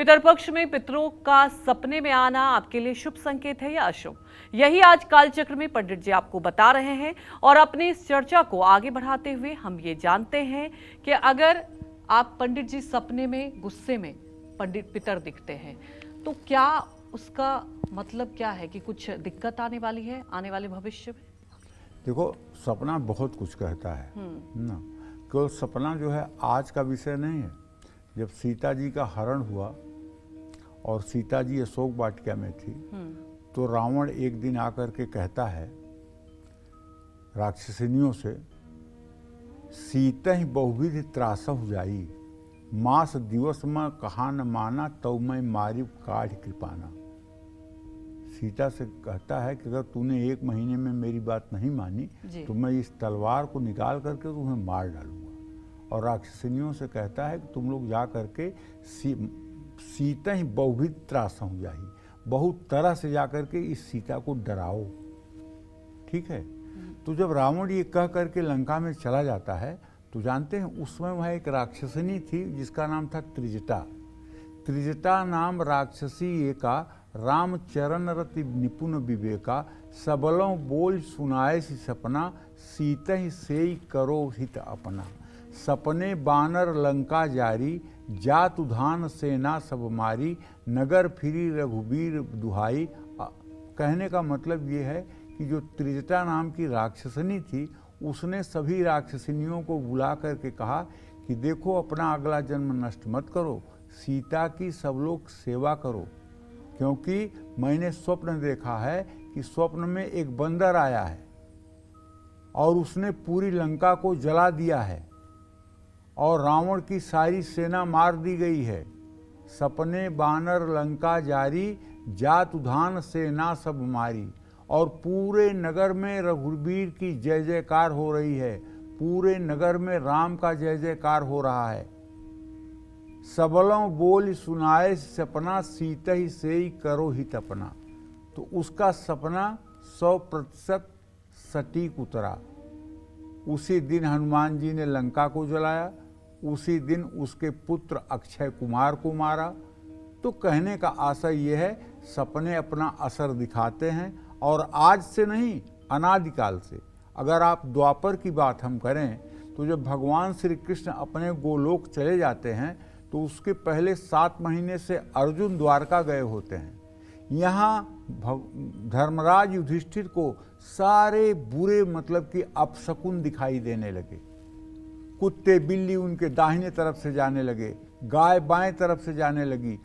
पितरपक्ष में पितरों का सपने में आना आपके लिए शुभ संकेत है या अशुभ? यही आज कालचक्र में पंडित जी आपको बता रहे हैं। और अपनी इस चर्चा को आगे बढ़ाते हुए हम ये जानते हैं कि अगर आप पंडित जी सपने में गुस्से में पंडित पितर दिखते हैं तो क्या उसका मतलब क्या है कि कुछ दिक्कत आने वाली है आने वाले भविष्य में? देखो, सपना बहुत कुछ कहता है ना। केवल सपना जो है आज का विषय नहीं है। जब सीता जी का हरण हुआ और सीता जी अशोक वाटिका में थी तो रावण एक दिन आकर के कहता है राक्षसिनियों से, सीतहि बहुविधि त्रासहु जाई, मास दिवस में कहा न माना, तौ मैं मारी काढ़ कृपाना। सीता से कहता है कि अगर तूने एक महीने में मेरी बात नहीं मानी तो मैं इस तलवार को निकाल करके तुम्हें मार डालूंगा। और राक्षसिनियों से कहता है कि तुम लोग जा करके सीतहि बहुविधि त्रासहु जाई, बहुत तरह से जा करके इस सीता को डराओ। ठीक है। तो जब रावण ये कह करके लंका में चला जाता है तो जानते हैं उस समय वहाँ एक राक्षसनी थी जिसका नाम था त्रिजटा। त्रिजटा नाम राक्षसी एका, राम चरण रति निपुण विवेका, सबलों बोल सुनाए सी सपना, सीतहि सेई करो हित अपना। सपने बानर लंका जारी, जात उधान सेना सब मारी, नगर फिरी रघुबीर दुहाई। कहने का मतलब ये है कि जो त्रिजटा नाम की राक्षसनी थी उसने सभी राक्षसिनियों को बुला करके कहा कि देखो, अपना अगला जन्म नष्ट मत करो, सीता की सब लोग सेवा करो, क्योंकि मैंने स्वप्न देखा है कि स्वप्न में एक बंदर आया है और उसने पूरी लंका को जला दिया है और रावण की सारी सेना मार दी गई है। सपने बानर लंका जारी, जात उधान सेना सब मारी। और पूरे नगर में रघुवीर की जय जयकार हो रही है, पूरे नगर में राम का जय जयकार हो रहा है। सबलों बोल सुनाए सपना, सीतहि सेई करो हित अपना। तो उसका सपना 100% सटीक उतरा। उसी दिन हनुमान जी ने लंका को जलाया, उसी दिन उसके पुत्र अक्षय कुमार को मारा। तो कहने का आशय यह है, सपने अपना असर दिखाते हैं और आज से नहीं, अनादिकाल से। अगर आप द्वापर की बात हम करें तो जब भगवान श्री कृष्ण अपने गोलोक चले जाते हैं तो उसके पहले 7 महीने से अर्जुन द्वारका गए होते हैं। यहाँ धर्मराज युधिष्ठिर को सारे बुरे मतलब कि अपशकुन दिखाई देने लगे। कुत्ते बिल्ली उनके दाहिने तरफ से जाने लगे, गाय बाएं तरफ से जाने लगी,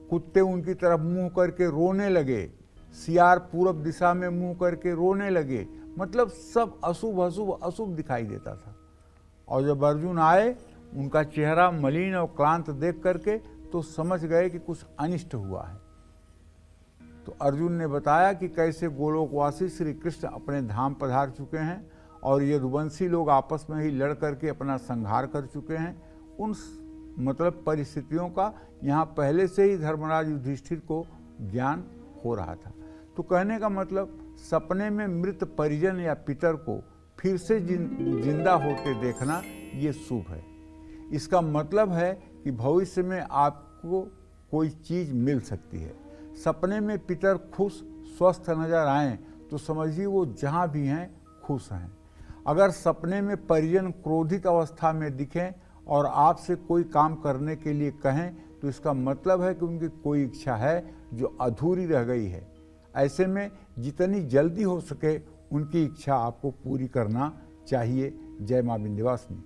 कुत्ते उनकी तरफ मुंह करके रोने लगे, सियार पूरब दिशा में मुंह करके रोने लगे। मतलब सब अशुभ अशुभ अशुभ दिखाई देता था। और जब अर्जुन आए, उनका चेहरा मलिन और क्लांत देख करके तो समझ गए कि कुछ अनिष्ट हुआ है। तो अर्जुन ने बताया कि कैसे गोलोकवासी श्री कृष्ण अपने धाम पधार चुके हैं और यदुवंशी लोग आपस में ही लड़ करके अपना संहार कर चुके हैं। उन मतलब परिस्थितियों का यहाँ पहले से ही धर्मराज युधिष्ठिर को ज्ञान हो रहा था। तो कहने का मतलब, सपने में मृत परिजन या पितर को फिर से जिंदा होते देखना ये शुभ है। इसका मतलब है कि भविष्य में आपको कोई चीज मिल सकती है। सपने में पितर खुश स्वस्थ नजर आएं तो समझिए वो जहाँ भी हैं खुश हैं। अगर सपने में परिजन क्रोधित अवस्था में दिखें और आपसे कोई काम करने के लिए कहें तो इसका मतलब है कि उनकी कोई इच्छा है जो अधूरी रह गई है। ऐसे में जितनी जल्दी हो सके उनकी इच्छा आपको पूरी करना चाहिए। जय मां विंध्यवासिनी।